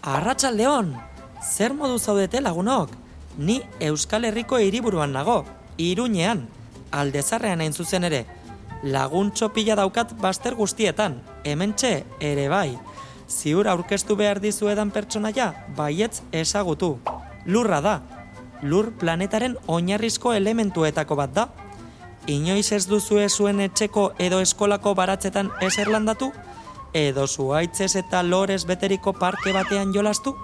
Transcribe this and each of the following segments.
Arratsaldeon, zer modu zaudete lagunok? Ni Euskal Herriko hiriburuan nago, Iruñean, Aldezarrean hain zuzen ere. Laguntxo pila daukat baster guztietan, hementxe ere bai. Ziur aurkeztu behar dizuedan pertsonaia, baietz ezagutu. Lurra da. Lur planetaren oinarrizko elementuetako bat da. Inoiz ez duzue zuen etxeko edo eskolako baratzetan ezer landatu? Edo zuhaitzez eta lorez beteriko parke batean jolastu?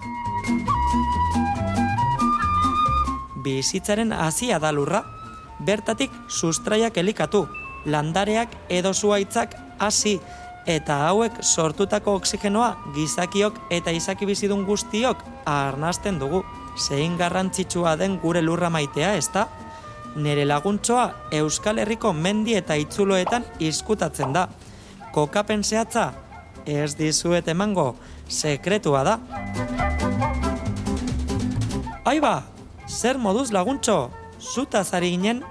Bizitzaren hasia da lurra. Bertatik sustraiak elikatu, landareak edo zuhaitzak hasi, eta hauek sortutako oksigenoa gizakiok eta izaki bizidun guztiok arnasten dugu. Zein garrantzitsua den gure lurra maitea, ezta? Nere laguntxoa Euskal Herriko mendi eta itzuloetan izkutatzen da. Kokapen zehatza, ez dizuet emango, sekretua da. Aiba, zer moduz laguntxo, zutaz ari ginen?